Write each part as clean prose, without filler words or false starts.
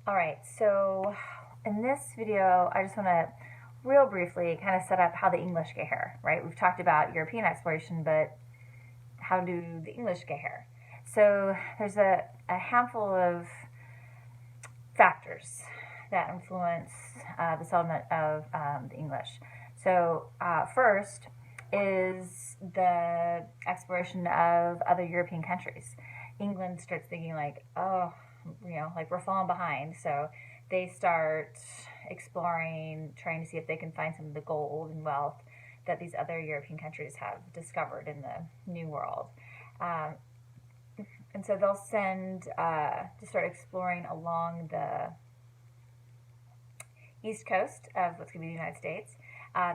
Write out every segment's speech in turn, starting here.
Alright, so in this video, I just want to real briefly kind of set up how the English get here, right? We've talked about European exploration, but how do the English get here? So there's a handful of factors that influence the settlement of the English. So first is the exploration of other European countries. England starts thinking like, oh, like we're falling behind. So they start exploring, trying to see if they can find some of the gold and wealth that these other European countries have discovered in the New World. And so they'll send to start exploring along the east coast of what's going to be the United States.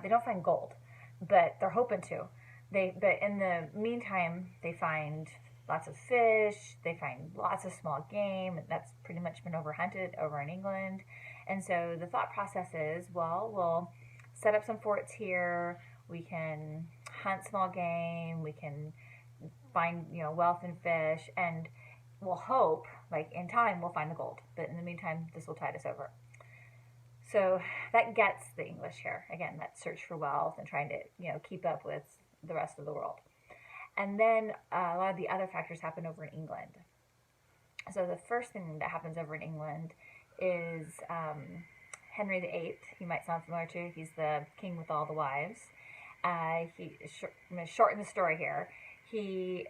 They don't find gold, but they're hoping to. But in the meantime, they find lots of fish, they find lots of small game, that's pretty much been overhunted over in England. And so the thought process is, well, we'll set up some forts here, we can hunt small game, we can find, wealth in fish, and we'll hope, like in time, we'll find the gold. But in the meantime, this will tide us over. So that gets the English here. Again, that search for wealth and trying to, keep up with the rest of the world. And then a lot of the other factors happen over in England. So the first thing that happens over in England is Henry VIII. You might sound familiar to. He's the king with all the wives. I'm going to shorten the story here. He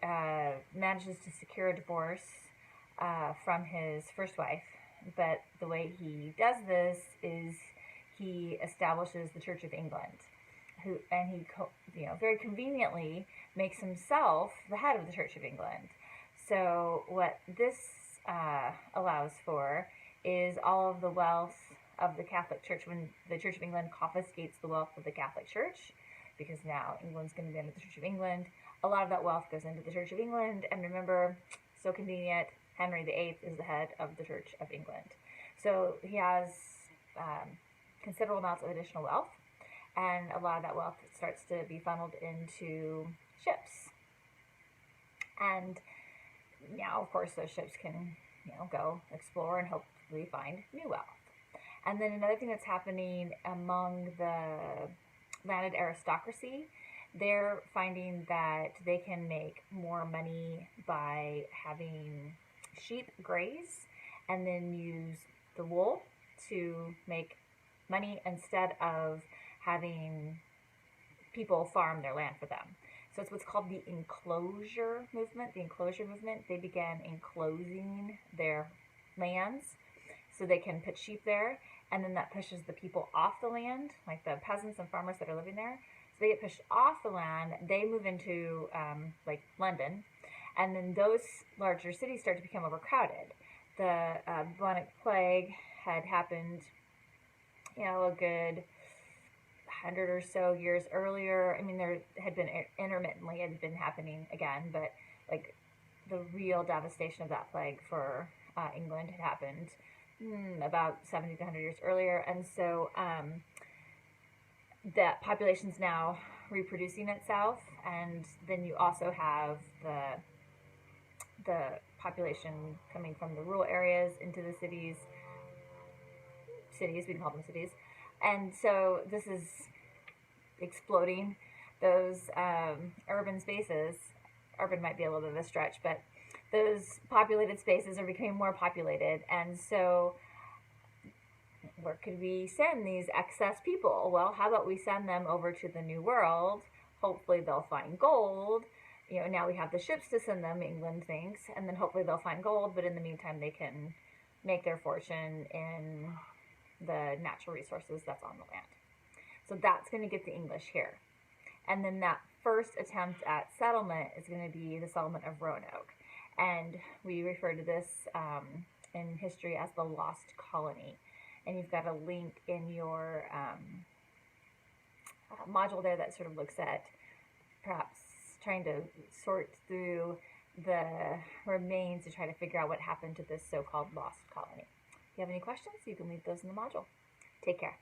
manages to secure a divorce from his first wife. But the way he does this is he establishes the Church of England. He very conveniently makes himself the head of the Church of England. So what this allows for is all of the wealth of the Catholic Church. When the Church of England confiscates the wealth of the Catholic Church, because now England's going to be under the Church of England, a lot of that wealth goes into the Church of England. And remember, so convenient, Henry VIII is the head of the Church of England. So he has considerable amounts of additional wealth. And a lot of that wealth starts to be funneled into ships. And now, of course, those ships can, go explore and hopefully find new wealth. And then another thing that's happening among the landed aristocracy, they're finding that they can make more money by having sheep graze and then use the wool to make money instead of having people farm their land for them. So it's what's called the enclosure movement. The enclosure movement, they began enclosing their lands so they can put sheep there, and then that pushes the people off the land, like the peasants and farmers that are living there. So they get pushed off the land, they move into like London, and then those larger cities start to become overcrowded. The bubonic plague had happened, a good 100 or so years earlier. I mean, there had been intermittently, it had been happening again, but like the real devastation of that plague for England had happened about 70 to 100 years earlier. And so that population's now reproducing itself, and then you also have the population coming from the rural areas into the cities, we can call them cities. And so this is exploding those urban spaces. Urban might be a little bit of a stretch, but those populated spaces are becoming more populated. And so where could we send these excess people? Well, how about we send them over to the New World? Hopefully they'll find gold. Now we have the ships to send them, England thinks, and then hopefully they'll find gold, but in the meantime they can make their fortune in the natural resources that's on the land. So that's going to get the English here. And then that first attempt at settlement is going to be the settlement of Roanoke. And we refer to this in history as the Lost Colony. And you've got a link in your module there that sort of looks at perhaps trying to sort through the remains to try to figure out what happened to this so-called lost colony. If you have any questions, you can leave those in the module. Take care.